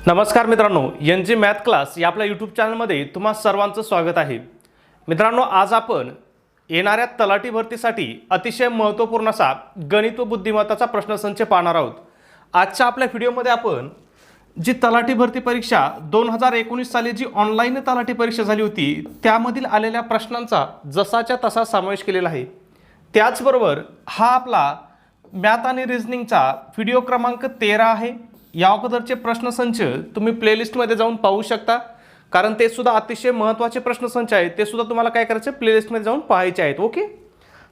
नमस्कार मित्रांनो, N G math class या आपल्या यूट्यूब चॅनलमध्ये तुम्हा सर्वांचं स्वागत आहे. मित्रांनो, आज आपण येणाऱ्या तलाठी भरतीसाठी अतिशय महत्त्वपूर्ण असा गणित व बुद्धिमत्ताचा प्रश्नसंच पाहणार आहोत. आजच्या आपल्या व्हिडिओमध्ये आपण जी तलाठी भरती परीक्षा 2019 साली जी ऑनलाईन तलाठी परीक्षा झाली होती त्यामधील आलेल्या प्रश्नांचा जसाच्या तसा समावेश केलेला आहे. त्याचबरोबर हा आपला मॅथ आणि रिझनिंगचा व्हिडिओ क्रमांक 13 आहे. या अगोदरचे प्रश्नसंच तुम्ही प्लेलिस्टमध्ये जाऊन पाहू शकता, कारण ते सुद्धा अतिशय महत्त्वाचे प्रश्नसंच आहेत. ते सुद्धा तुम्हाला काय करायचे, प्लेलिस्टमध्ये जाऊन पाहायचे आहेत. ओके,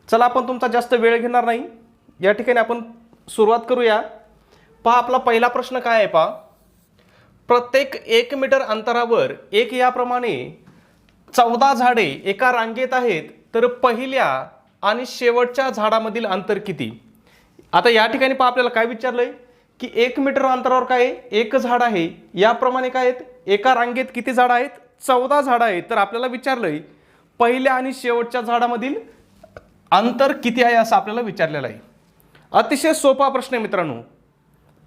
चला आपण तुमचा जास्त वेळ घेणार नाही, या ठिकाणी आपण सुरुवात करूया. पहा, आपला पहिला प्रश्न काय आहे. पहा, प्रत्येक 1 मीटर अंतरावर एक याप्रमाणे 14 झाडे एका रांगेत आहेत, तर पहिल्या आणि शेवटच्या झाडामधील अंतर किती? आता या ठिकाणी पहा, आपल्याला काय विचारलंय की 1 मीटर अंतरावर काय आहे, एक झाड आहे. याप्रमाणे काय आहेत, एका रांगेत किती झाड आहेत? 14 झाड आहेत. तर आपल्याला विचारलंय पहिल्या आणि शेवटच्या झाडामधील अंतर किती आहे असं आपल्याला विचारलेलं आहे. अतिशय सोपा प्रश्न आहे मित्रांनो,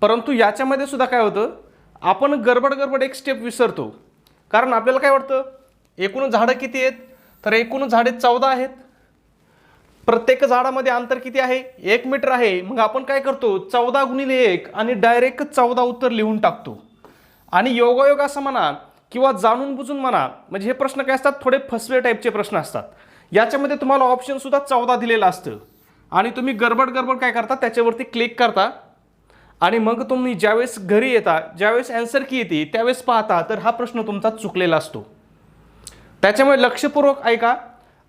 परंतु याच्यामध्ये सुद्धा काय होतं, आपण गडबड एक स्टेप विसरतो. कारण आपल्याला काय वाटतं, एकूण झाडं किती आहेत, तर एकूण झाडे 14 आहेत. प्रत्येक झाडामध्ये अंतर किती आहे, 1 मीटर आहे. मग आपण काय करतो, 14 गुणिले 1 आणि डायरेक्ट 14 उत्तर लिहून टाकतो. आणि योगायोग असं म्हणा किंवा जाणून बुजून म्हणा, म्हणजे हे प्रश्न काय असतात, थोडे फसवे टाईपचे प्रश्न असतात. याच्यामध्ये तुम्हाला ऑप्शन सुद्धा 14 दिलेलं असतं आणि तुम्ही गडबड काय करता, त्याच्यावरती क्लिक करता आणि मग तुम्ही ज्यावेळेस घरी येता, ज्यावेळेस आन्सर की येते त्यावेळेस पाहता, तर हा प्रश्न तुमचा चुकलेला असतो. त्याच्यामुळे लक्षपूर्वक ऐका.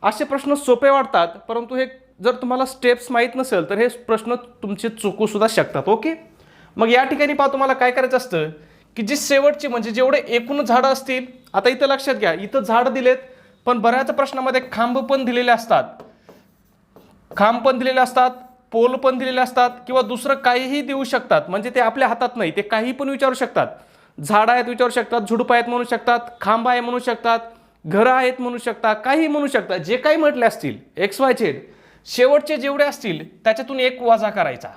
असे प्रश्न सोपे वाटतात, परंतु हे जर तुम्हाला स्टेप्स माहीत नसेल तर हे प्रश्न तुमचे चुकू सुद्धा शकतात. ओके, मग या ठिकाणी पहा, तुम्हाला काय करायचं असतं की जी शेवटची म्हणजे जेवढे एकूण झाडं असतील, आता इथं लक्षात घ्या, इथं झाडं दिलेत, पण बऱ्याच प्रश्नामध्ये खांब पण दिलेले असतात, पोल पण दिलेले असतात, किंवा दुसरं काहीही देऊ शकतात. म्हणजे ते आपल्या हातात नाही, ते काही पण विचारू शकतात. झाडं आहेत विचारू शकतात, झुडपं आहेत म्हणू शकतात, खांब आहे म्हणू शकतात, घरं आहेत म्हणू शकता, काही म्हणू शकता. जे काही म्हटले असतील XYZ, शेवटचे जेवढे असतील त्याच्यातून एक वजा करायचा.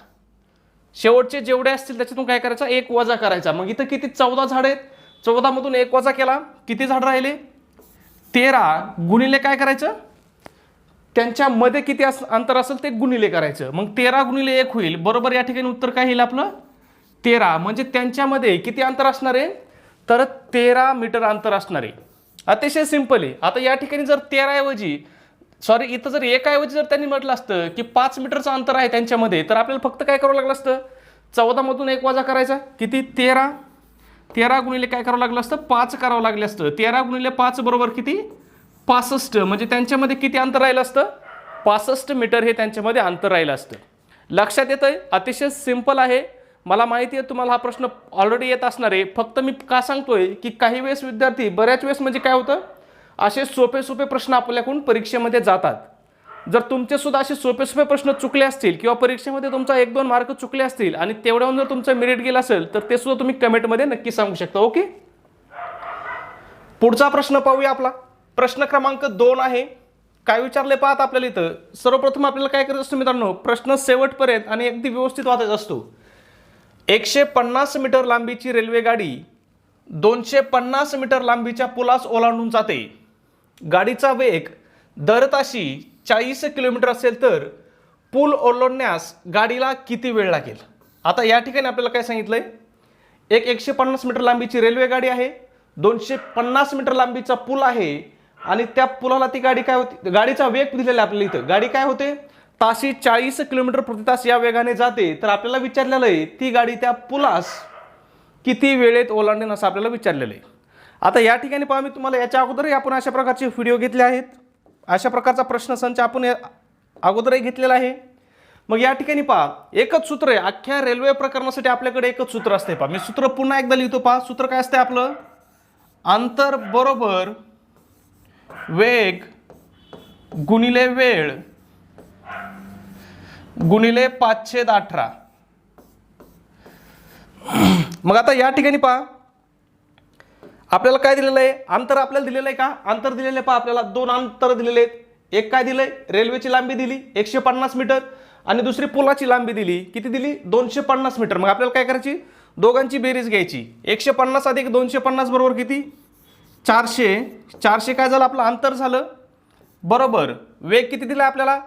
शेवटचे जेवढे असतील त्याच्यातून काय करायचा, एक वजा करायचा. मग इथं किती, 14 झाड आहेत. 14 मधून एक वजा केला, किती झाड राहिले, 13 गुणिले काय करायचं, त्यांच्यामध्ये किती अंतर असेल ते गुणिले करायचं. मग 13 गुणिले 1 होईल, बरोबर. या ठिकाणी उत्तर काय येईल आपलं, 13. म्हणजे त्यांच्यामध्ये किती अंतर असणार आहे, तर 13 मीटर अंतर असणार आहे. अतिशय सिंपल आहे. आता या ठिकाणी जर 13 ऐवजी इथं जर 1 ऐवजी जर त्यांनी म्हटलं असतं की 5 मीटरचं अंतर आहे त्यांच्यामध्ये, तर आपल्याला फक्त काय करावं लागलं असतं, 14 मधून 1 वजा करायचा, किती, 13 गुणिले काय करावं लागलं असतं, 5 करावं लागलं असतं. 13 गुणिले 5 बरोबर किती, 65. म्हणजे त्यांच्यामध्ये किती अंतर राहिलं असतं, 65 मीटर हे त्यांच्यामध्ये अंतर राहिलं असतं. लक्षात येतंय, अतिशय सिंपल आहे. मला माहिती आहे तुम्हाला हा प्रश्न ऑलरेडी येत असणार आहे. फक्त मी का सांगतोय की काही वेळेस विद्यार्थी, बऱ्याच वेळेस म्हणजे काय होतं, असे सोपे पप्रश्न आपल्याकडून परीक्षेमध्ये जातात. जर तुमचे सुद्धा असे सोपे प्रश्न चुकले असतील किंवा परीक्षेमध्ये तुमचा 1-2 मार्क चुकले असतील आणि तेवढ्याहून जर तुमचं मेरिट गेलं असेल, तर ते सुद्धा तुम्ही कमेंटमध्ये नक्की सांगू शकता. ओके, पुढचा प्रश्न पाहूया. आपला प्रश्न क्रमांक 2 आहे. काय विचारले पाहत आपल्याला इथं, सर्वप्रथम आपल्याला काय करायचं असतं मित्रांनो, प्रश्न शेवटपर्यंत आणि अगदी व्यवस्थित वाचायचा असतो. 150 मीटर लांबीची रेल्वे गाडी 250 मीटर लांबीच्या पुलास ओलांडून जाते. गाडीचा वेग दर ताशी 40 किलोमीटर असेल तर पूल ओलांडण्यास गाडीला किती वेळ लागेल? आता या ठिकाणी आपल्याला काय सांगितलंय, 150 मीटर लांबीची रेल्वे गाडी आहे, 250 मीटर लांबीचा पूल आहे आणि त्या पुलाला ती गाडी काय होती, गाडीचा वेग दिलेला आपल्याला इथं, गाडी काय होते, ताशी 40 किलोमीटर प्रति तास या वेगाने जाते. तर आपल्याला विचारलेलं आहे ती गाडी त्या पुलास किती वेळेत ओलांडेन असं आपल्याला विचारलेलं आहे. आता या ठिकाणी पहा, मी तुम्हाला याच्या अगोदरही आपण अशा प्रकारचे व्हिडिओ घेतले आहेत, अशा प्रकारचा प्रश्नसंच आपण अगोदरही घेतलेला आहे. मग या ठिकाणी पहा, एकच सूत्र आहे अख्ख्या रेल्वे प्रकरणासाठी, आपल्याकडे एकच सूत्र असते. पहा, मी सूत्र पुन्हा एकदा लिहितो. पहा, सूत्र काय असते आपलं, अंतर बरोबर वेग गुणिले वेळ गुणिले 5/18. मग आता या ठिकाणी पहा, आपल्याला काय दिलेलं आहे, अंतर आपल्याला दिलेलं आहे का, अंतर दिलेलं आहे. पहा, आपल्याला 2 अंतर दिलेले आहेत. एक काय दिलंय, रेल्वेची लांबी दिली 150 मीटर आणि दुसरी पुलाची लांबी दिली, किती दिली, 250 मीटर. मग आपल्याला काय करायची, दोघांची बेरीज घ्यायची. 150 अधिक 250 बरोबर किती? 400. 400 काय झालं आपलं अंतर झालं बरोबर. वेग किती दिला आपल्याला?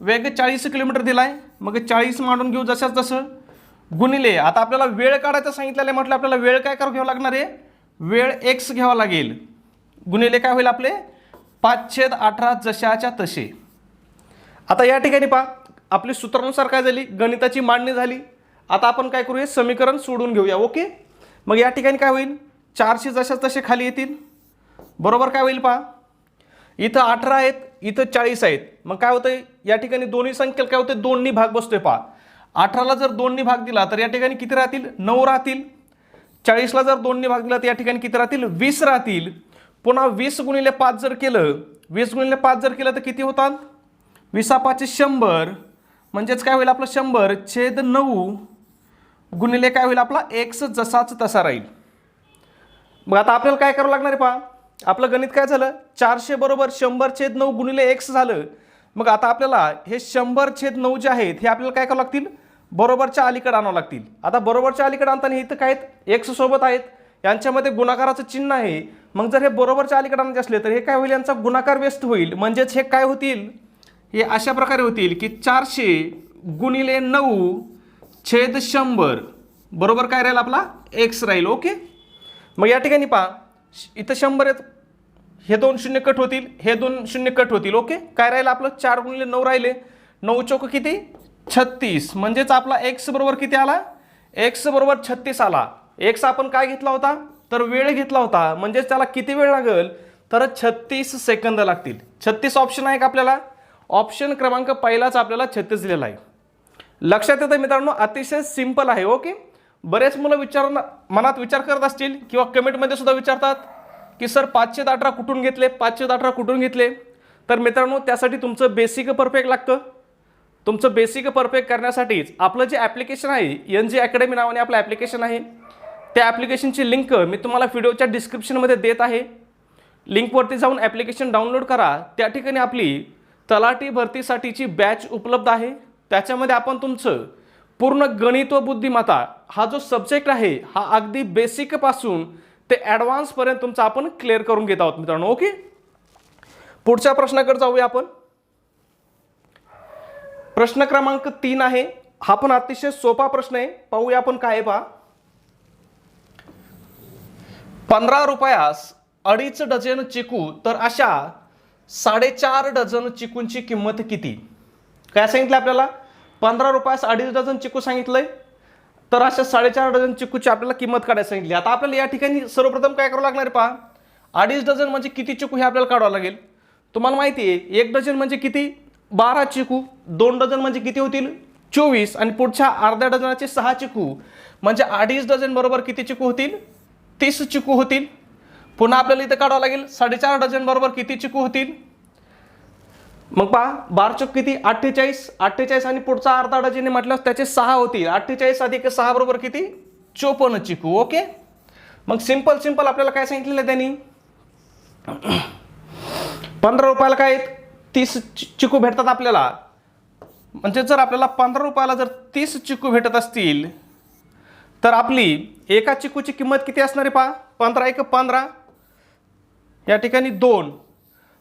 वेग 40 किलोमीटर दिलाय. मग 40 मांडून घेऊ जशाच तसं गुणिले. आता आपल्याला वेळ काढायचं सांगितलेलं आहे म्हटलं आपल्याला वेळ काय घ्यावं लागणार आहे? वेळ x घ्यावा लागेल गुणिले काय होईल आपले 5/18 जशाच्या तसे. आता या ठिकाणी पहा आपली सूत्रानुसार काय झाली? गणिताची मांडणी झाली. आता आपण काय करूया? समीकरण सोडून घेऊया. ओके. मग या ठिकाणी काय होईल? 400 जशाच तसे खाली येतील बरोबर. काय होईल पहा इथं 18 आहेत इथं 40 आहेत. मग काय होतंय या ठिकाणी दोन्ही संख्येला काय होते? 2नी भाग बसतोय पहा. 18ला जर 2नी भाग दिला तर या ठिकाणी किती राहतील? 9 राहतील. 40ला जर 2नी भाग दिला तर या ठिकाणी किती राहतील? 20 राहतील. पुन्हा 20 गुणिले 5 जर केलं 20 गुणिले 5 जर केलं तर किती होतात? 20×5 100 म्हणजेच काय होईल आपलं 100/9 गुणिले काय होईल आपला x जसाच तसा राहील. मग आता आपल्याला काय करावं लागणार आहे पहा आपलं गणित काय झालं? 400 बरोबर 100/9 गुणिले x झालं. मग आता आपल्याला हे 100/9 जे आहेत हे आपल्याला काय करावं लागतील? बरोबरच्या अलीकडे आणावं लागतील. आता बरोबरच्या अलीकडे आणताना इथं काय आहेत? x सोबत आहेत यांच्यामध्ये गुणाकाराचं चिन्ह आहे. मग जर हे बरोबरच्या अलीकडे आणायचे असले तर हे काय होईल? यांचा गुणाकार व्यस्त होईल. म्हणजेच हे काय होतील? हे अशा प्रकारे होतील की 400 गुणिले 9/100 बरोबर काय राहील आपला x राहील. ओके. मग या ठिकाणी पहा इथं 100 आहेत हे 2 शून्य कट होतील हे 2 शून्य कट होतील. ओके. काय राहिलं आपलं 4 गुणिले 9 राहिले. 9 चौक किती? 36. म्हणजेच आपला x बरोबर किती आला? x बरोबर 36 आला. x आपण काय घेतला होता? तर वेळ घेतला होता. म्हणजेच त्याला किती वेळ लागेल? तर 36 सेकंद लागतील. 36 ऑप्शन आहे का आपल्याला? ऑप्शन क्रमांक पहिलाच आपल्याला 36 दिलेला आहे. लक्षात येतं मित्रांनो अतिशय सिंपल आहे. ओके. बरेच मुलं मनात विचार करत असतील किंवा कमेंटमध्ये सुद्धा विचारतात की सर 518 कुठून घेतले? 518 कुठून घेतले? तर मित्रांनो त्यासाठी तुमचं बेसिक परफेक्ट लागतं. तुमचं बेसिक परफेक्ट करण्यासाठीच आपलं जे ॲप्लिकेशन आहे NG अकॅडमी नावाने आपलं ॲप्लिकेशन आहे त्या ॲप्लिकेशनची लिंक मी तुम्हाला व्हिडिओच्या डिस्क्रिप्शनमध्ये देत आहे. लिंकवरती जाऊन ॲप्लिकेशन डाउनलोड करा. त्या ठिकाणी आपली तलाठी भरतीसाठीची बॅच उपलब्ध आहे. त्याच्यामध्ये आपण तुमचं पूर्ण गणित व बुद्धिमत्ता हा जो सब्जेक्ट आहे हा अगदी बेसिकपासून ते ॲडव्हान्सपर्यंत तुमचं आपण क्लिअर करून घेत आहोत मित्रांनो. ओके. पुढच्या प्रश्नाकडे जाऊया आपण. प्रश्न क्रमांक 3 आहे. हा पण अतिशय सोपा प्रश्न आहे. पाहूया आपण काय आहे पहा. 15 रुपयास 2.5 डझन चिकू तर अशा 4.5 डझन चिकूंची किंमत किती? काय सांगितलं आपल्याला? 15 रुपयास 2.5 डझन चिकू सांगितलंय तर अशा 4.5 डझन चिकूची आपल्याला किंमत काढायला सांगितली. आता आपल्याला या ठिकाणी सर्वप्रथम काय करावं लागणार आहे पहा. 2.5 डझन म्हणजे किती चिकू हे आपल्याला काढावं लागेल. तुम्हाला माहिती आहे 1 डझन म्हणजे किती? 12 चिकू. 2 डझन म्हणजे किती होतील? 24. आणि पुढच्या अर्ध्या डझनाचे 6 चिकू म्हणजे 2.5 डझन बरोबर किती चिकू होतील? 30 चिकू होतील. पुन्हा आपल्याला इथं काढावं लागेल 4.5 डझन बरोबर किती चिकू होतील? मग पहा 12 चौक किती? 48. 48 आणि पुढचा अर्धा डझन म्हटलं त्याचे 6 होतील. 48 अधिक 6 बरोबर किती? 54 चिकू. ओके. मग सिंपल आपल्याला काय सांगितलेलं आहे त्यांनी? 15 रुपयाला काय 30 चिकू भेटतात आपल्याला. म्हणजे जर आपल्याला 15 रुपयाला जर 30 चिकू भेटत असतील तर आपली एका चिकूची किंमत किती असणार आहे पहा. 15 × 15 या ठिकाणी 2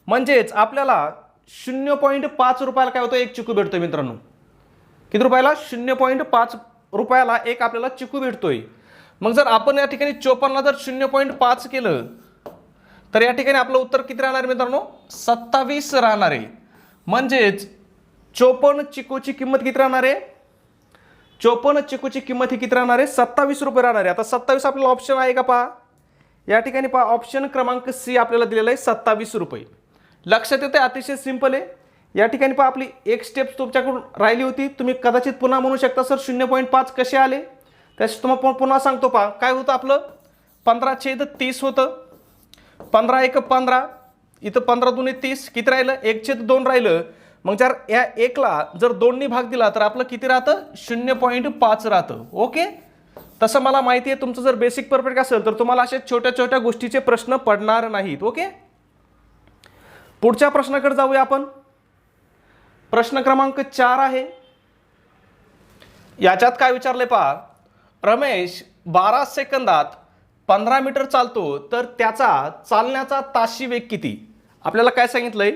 म्हणजेच आपल्याला 0.5 रुपयाला काय होतं? एक चिकू भेटतोय मित्रांनो. किती रुपयाला? 0.5 रुपयाला एक आपल्याला चिकू भेटतोय. मग जर आपण या ठिकाणी 54ला जर 0.5 केलं तर या ठिकाणी आपलं उत्तर किती राहणार मित्रांनो? 27 राहणार आहे. म्हणजेच 54 चिकूची किंमत किती राहणार आहे? 54 चिकूची किंमत ही किती राहणार आहे? 27 रुपये राहणार आहे. आता 27 आपल्याला ऑप्शन आहे का पहा. या ठिकाणी पहा ऑप्शन क्रमांक C आपल्याला दिलेला आहे 27 रुपये. लक्षात येते अतिशय सिंपल आहे. या ठिकाणी पहा आपली एक स्टेप तुमच्याकडून राहिली होती. तुम्ही कदाचित पुन्हा म्हणू शकता सर 0.5 कसे आले? त्याची तुम्हाला पुन्हा सांगतो पहा. काय होतं आपलं? 15/30 होतं. 15 × 15 इथं 15 × 2 = 30. किती राहिलं? 1/2 राहिलं. मग जर या 1ला जर 2नी भाग दिला तर आपलं किती राहतं? 0.5 राहतं. ओके. तसं मला माहिती आहे तुमचं जर बेसिक परफेक्ट असेल तर तुम्हाला अशा छोट्या गोष्टीचे प्रश्न पडणार नाहीत. ओके. पुढच्या प्रश्नाकडे जाऊया आपण. प्रश्न क्रमांक 4 आहे. याच्यात काय विचारले पहा. रमेश 12 सेकंदात 15 मीटर चालतो तर त्याचा चालण्याचा ताशी वेग किती? आपल्याला काय सांगितलंय?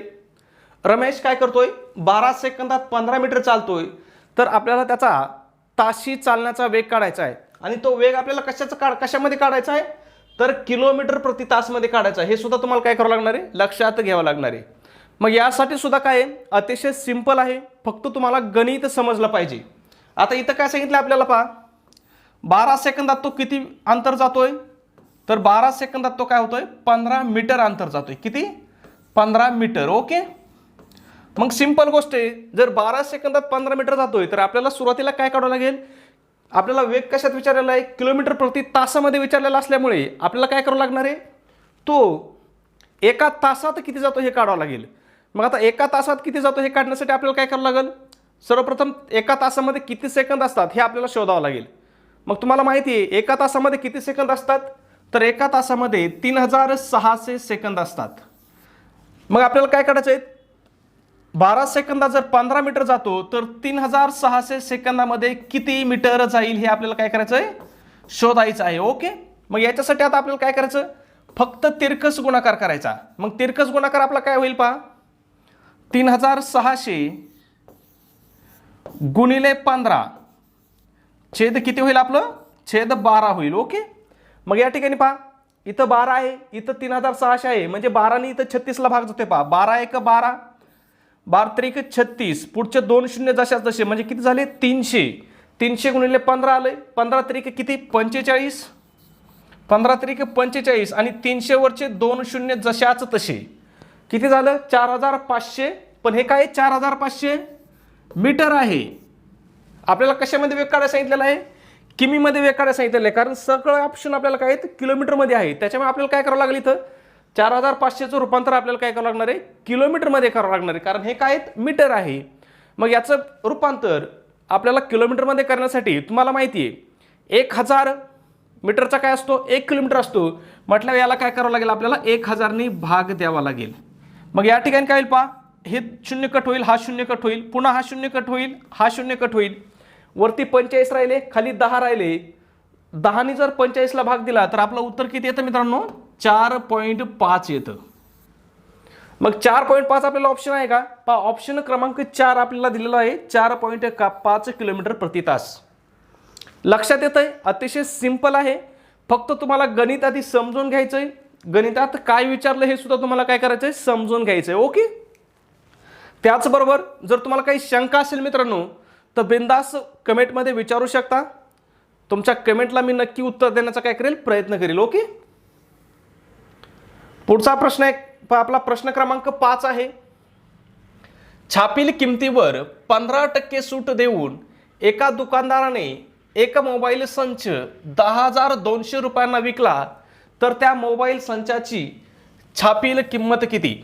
रमेश काय करतोय? 12 सेकंदात 15 मीटर चालतोय तर आपल्याला त्याचा ताशी चालण्याचा वेग काढायचा आहे आणि तो वेग आपल्याला कशामध्ये काढायचा आहे? तर किलोमीटर प्रति तास मध्ये काढायचा आहे. हे सुद्धा तुम्हाला काय करावं लागणार आहे? लक्षात घ्यावं लागणार आहे. मग यासाठी सुद्धा काय आहे? अतिशय सिंपल आहे, फक्त तुम्हाला गणित समजलं पाहिजे. आता इथं काय सांगितलं आपल्याला पहा, 12 सेकंदात तो किती अंतर जातोय? तर 12 सेकंदात तो काय होतोय? 15 मीटर अंतर जातोय. किती? 15 मीटर. ओके. मग सिंपल गोष्ट आहे, जर 12 सेकंदात 15 मीटर जातोय तर आपल्याला सुरुवातीला काय काढावं लागेल? आपल्याला वेग कशात विचारलेला आहे? किलोमीटर प्रति तासामध्ये विचारलेला असल्यामुळे आपल्याला काय करावं लागणार आहे? तो एका तासात किती जातो हे काढावं लागेल. मग आता एका तासात किती जातो हे काढण्यासाठी आपल्याला काय करावं लागेल? सर्वप्रथम एका तासामध्ये किती सेकंद असतात हे आपल्याला शोधावं लागेल. मग तुम्हाला माहिती आहे एका तासामध्ये किती सेकंद असतात? तर एका तासामध्ये 3600 सेकंद असतात. मग आपल्याला काय काढायचं आहे? 12 सेकंदात जर 15 मीटर जातो तर 3600 सेकंदामध्ये किती मीटर जाईल हे आपल्याला काय करायचं आहे? शोधायचं आहे. ओके. मग याच्यासाठी आता आपल्याला काय करायचं? फक्त तिरकस गुणाकार करायचा. मग तिरकस गुणाकार आपला काय होईल पहा, 3600 गुणिले 15 छेद किती होईल आपलं? छेद 12 होईल. ओके. मग या ठिकाणी पहा, इथं 12 आहे, इथं 3600 आहे, म्हणजे 12 ने इथं 36 ला भाग जातोय. पहा 12 एक 12, 12 त्रिक 36, पुढचे 2 शून्य जशाच तसे, म्हणजे किती झाले? 300. 300 गुणिले 15 आले, 15 त्रिक किती? 45, 15 त्रिक 45 आणि 300 वरचे 2 शून्य जशाच तसे किती झालं? 4500. पण हे काय? 4500 मीटर आहे. आपल्याला कशामध्ये वेग काढायला सांगितलेला आहे? किमीमध्ये वेग काढायला सांगितलेलं आहे, कारण सगळं ऑप्शन आपल्याला काय आहेत? किलोमीटरमध्ये आहे. त्याच्यामुळे आपल्याला काय करावं लागेल? इथं 4500चं रूपांतर आपल्याला काय करावं लागणार आहे? किलोमीटरमध्ये करावं लागणार आहे, कारण हे काय आहेत? मीटर आहे. मग याचं रूपांतर आपल्याला किलोमीटरमध्ये करण्यासाठी तुम्हाला माहिती आहे 1000 मीटरचा काय असतो? 1 किलोमीटर असतो. म्हटलं याला काय करावं लागेल? आपल्याला 1000 ने भाग द्यावा लागेल. मग या ठिकाणी काय होईल पहा, हे शून्य कट होईल, हा शून्य कट होईल, पुन्हा हा शून्य कट होईल, हा शून्य कट होईल, वरती 45 राहिले, खाली 10 राहिले. 10 ने जर 45 ला भाग दिला तर आपलं उत्तर किती येतं मित्रांनो? 4.5 येतं. मग 4.5 आपल्याला ऑप्शन आहे का? पहा ऑप्शन क्रमांक 4 आपल्याला दिलेला आहे 4.5 किलोमीटर प्रति तास. लक्षात येतंय? अतिशय सिंपल आहे, फक्त तुम्हाला गणित आधी समजून घ्यायचंय. गणितात काय विचारलं हे सुद्धा तुम्हाला काय करायचंय? समजून घ्यायचंय. ओके. त्याचबरोबर जर तुम्हाला काही शंका असेल मित्रांनो तर बिंदास कमेंटमध्ये विचारू शकता. तुमच्या कमेंटला मी नक्की उत्तर देण्याचा काय करेल? प्रयत्न करेल. ओके. पुढचा प्रश्न आहे आपला प्रश्न क्रमांक 5 आहे. छापील किमतीवर 15% सूट देऊन एका दुकानदाराने एक मोबाईल संच 10,200 रुपयांना विकला तर त्या मोबाईल संचाची छापील किंमत किती?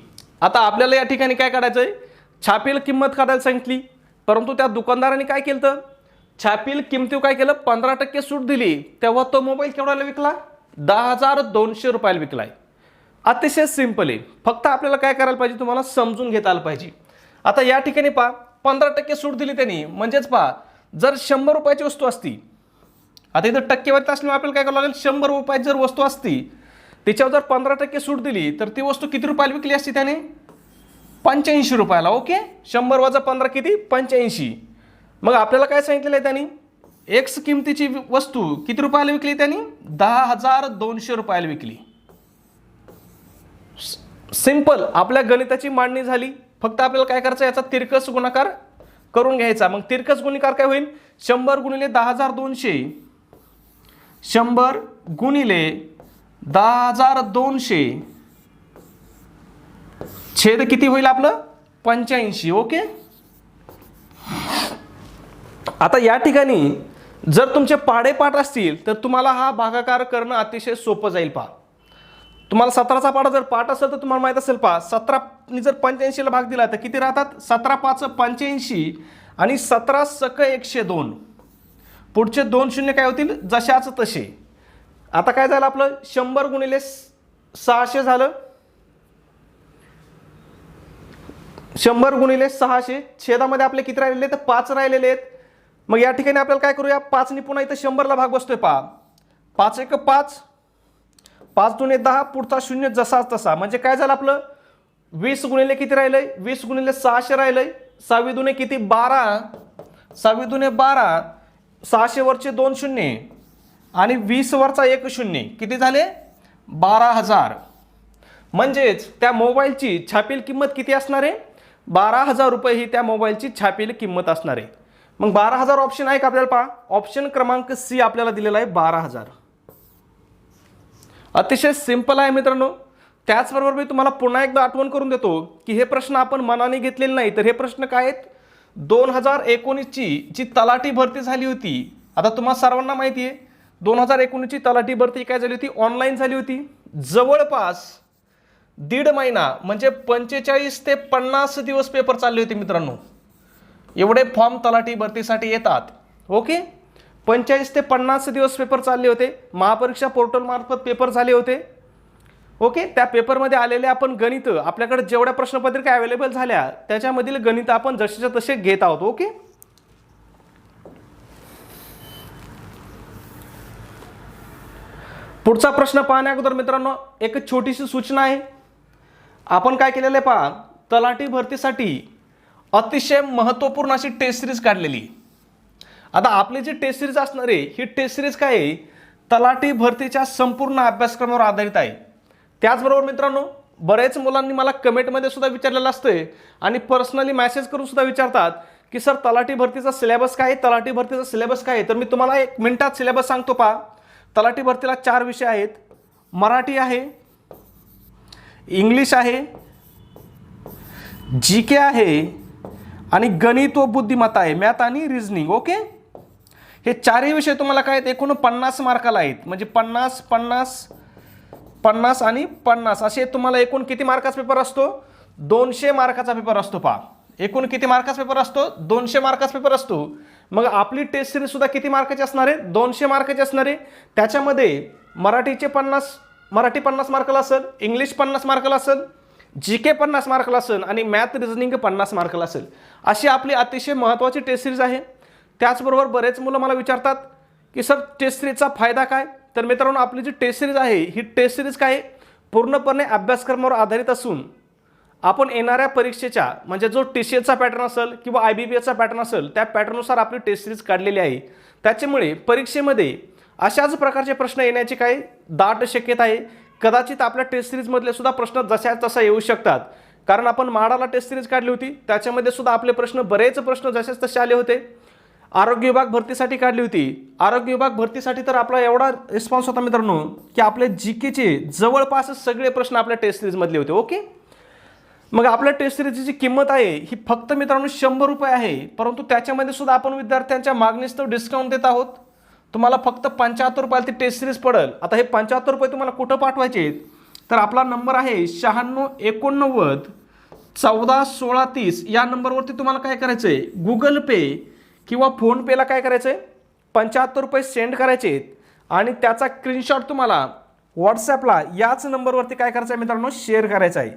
आता आपल्याला या ठिकाणी काय काढायचंय? छापील किंमत काढायला सांगितली, परंतु त्या दुकानदाराने काय केलं? छापील किमतीवर काय केलं? 15% सूट दिली, तेव्हा तो मोबाईल केवढ्याला विकला? 10,200 रुपयाला विकलाय. अतिशय सिंपल आहे, फक्त आपल्याला काय करायला पाहिजे? तुम्हाला समजून घेता आलं पाहिजे. आता या ठिकाणी पहा 15% सूट दिली त्यांनी, म्हणजेच पहा जर 100 रुपयाची वस्तू असती, आता इथं टक्केवारी असल्यामुळे आपल्याला काय करावं लागेल? 100 रुपयाची जर वस्तू असती त्याच्यावर जर 15% सूट दिली तर ती वस्तू किती रुपयाला विकली असती त्याने? 85 रुपयाला. ओके. 100 वजा 15 किती? 85. मग आपल्याला काय सांगितलेलं आहे त्यांनी? एक्स किमतीची वस्तू किती रुपयाला विकली त्यांनी? 10,200 रुपयाला विकली. सिंपल आपल्या गणिताची मांडणी झाली. फक्त आपल्याला काय करायचं? याचा तिरकस गुणाकार करून घ्यायचा. मग तिरकस गुणाकार काय होईल? 100 गुणिले 10,200, 100 गुणिले 10,200 छेद किती होईल आपलं? 85. ओके. आता या ठिकाणी जर तुमचे पाढेपाठ असतील तर तुम्हाला हा भागाकार करणं अतिशय सोपं जाईल. पहा तुम्हाला 17चा पाढा जर पाठ असेल तर तुम्हाला माहित असेल. पहा 17 जर 85 ला भाग दिला तर किती राहतात? 17 5 85 आणि 17 सक 102. पुढचे 2 शून्य काय होतील? जशाच तसे. आता काय झालं आपलं? 100 गुणिले 600 झालं, 100 गुणिले 600 छेदामध्ये आपले किती राहिलेले? तर 5 राहिलेले आहेत. मग या ठिकाणी आपल्याला काय करूया? 5 ने पुन्हा इथं 100 ला भाग बसतोय. पहा 5 एक 5, 5 दुने 10, पुढचा शून्य जसाच तसा. म्हणजे काय झालं आपलं 20 गुणिले किती राहिलंय, 20 गुणिले 600 राहिलंय. 6 दुने किती 12, 6 दुने 12, 600 वरचे 2 शून्य आणि 20 वरचा 1 शून्य किती झाले 12,000. म्हणजेच त्या मोबाईलची छापील किंमत किती असणार आहे 12,000 रुपये ही त्या मोबाईलची छापील किंमत असणार आहे. मग 12,000 ऑप्शन आहे का आपल्याला पहा. ऑप्शन क्रमांक सी आपल्याला दिलेला आहे 12,000. अतिशय सिंपल आहे मित्रांनो. त्याचबरोबर मी तुम्हाला पुन्हा एकदा आठवण करून देतो की हे प्रश्न आपण मनाने घेतलेले नाही, तर हे प्रश्न काय आहेत 2019ची जी तलाठी भरती झाली होती. आता तुम्हाला सर्वांना माहिती आहे 2019ची तलाठी भरती काय झाली होती ऑनलाईन झाली होती. जवळपास 1.5 महिना म्हणजे 45 ते 50 दिवस पेपर चालले होते मित्रांनो. एवढे फॉर्म तलाठी भरतीसाठी येतात. ओके 45 ते 50 दिवस पेपर चालले होते. महापरीक्षा पोर्टल मार्फत पेपर झाले होते. ओके त्या पेपरमध्ये आलेले आपण गणित आपल्याकडे जेवढ्या प्रश्नपत्रिका अवेलेबल झाल्या त्याच्यामधील गणित आपण जसेच्या तसे घेत आहोत. ओके पुढचा प्रश्न पाहण्या अगोदर मित्रांनो एक छोटीशी सूचना आहे. आपण काय केलेलं आहे पहा तलाठी भरतीसाठी अतिशय महत्त्वपूर्ण अशी टेस्ट सिरीज काढलेली. आता आपली जी टेस्ट सिरीज असणार आहे ही टेस्ट सिरीज काय आहे तलाठी भरतीच्या संपूर्ण अभ्यासक्रमावर आधारित आहे. त्याचबरोबर मित्रांनो बरेच मुलांनी मला कमेंटमध्ये सुद्धा विचारलेलं असतं आणि पर्सनली मेसेज करून सुद्धा विचारतात की सर तलाठी भरतीचा सिलेबस काय आहे, तलाठी भरतीचा सिलेबस काय आहे. तर मी तुम्हाला 1 मिनिटात सिलेबस सांगतो पहा. तलाठी भरतीला 4 विषय आहेत. मराठी आहे, इंग्लिश आहे, जी के आहे आणि गणित व बुद्धिमत्ता आहे, मॅथ आणि रिझनिंग. ओके हे 4ही विषय तुम्हाला काय आहेत एकूण 50 मार्काला आहेत. म्हणजे 50 50 50 आणि 50 असे तुम्हाला एकूण किती मार्काचा पेपर असतो 200 मार्काचा पेपर असतो. पहा एकूण किती मार्काचा पेपर असतो 200 मार्काचा पेपर असतो. मग आपली टेस्ट सिरीज सुद्धा किती मार्काची असणार आहे 200 मार्काची असणार आहे. त्याच्यामध्ये मराठी 50 मार्काला असेल, इंग्लिश 50 मार्काला असेल, जी के 50 मार्काला असेल आणि मॅथ रिझनिंग 50 मार्काला असेल. अशी आपली अतिशय महत्त्वाची टेस्ट सिरीज आहे. त्याचबरोबर बरेच मुलं मला विचारतात की सर टेस्ट सिरीजचा फायदा काय. तर मित्रांनो आपली जी टेस्ट सिरीज आहे ही टेस्ट सिरीज काय पूर्णपणे अभ्यासक्रमावर आधारित असून आपण येणाऱ्या परीक्षेच्या म्हणजे जो TCSचा पॅटर्न असेल किंवा IBPSचा पॅटर्न असेल त्या पॅटर्ननुसार आपली टेस्ट सिरीज काढलेली आहे. त्याच्यामुळे परीक्षेमध्ये अशाच प्रकारचे प्रश्न येण्याची काही दाट शक्यता आहे. कदाचित आपल्या टेस्ट सिरीजमधले सुद्धा प्रश्न जशा तसा येऊ शकतात. कारण आपण माडाला टेस्ट सिरीज काढली होती त्याच्यामध्ये सुद्धा आपले प्रश्न बरेच प्रश्न जसेच तसे आले होते. आरोग्य विभाग भरतीसाठी काढली होती. आरोग्य विभाग भरतीसाठी तर आपला एवढा रिस्पॉन्स होता मित्रांनो की आपले GKचे जवळपास सगळे प्रश्न आपल्या टेस्ट सिरीजमधले होते. ओके मग आपल्या टेस्ट सिरीजची जी किंमत आहे ही फक्त मित्रांनो 100 रुपये आहे. परंतु त्याच्यामध्ये सुद्धा आपण विद्यार्थ्यांच्या मागणीस्तव डिस्काउंट देत आहोत. तुम्हाला फक्त 75 रुपयाला ती टेस्ट सिरीज पडेल. आता हे 75 रुपये तुम्हाला कुठं पाठवायचे तर आपला नंबर आहे 9689 14 16 30 या नंबरवरती तुम्हाला काय करायचं आहे गुगल पे किंवा फोनपेला काय करायचं आहे 75 रुपये सेंड करायचे आणि त्याचा स्क्रीनशॉट तुम्हाला व्हॉट्सॲपला याच नंबरवरती काय करायचं आहे मित्रांनो शेअर करायचा आहे.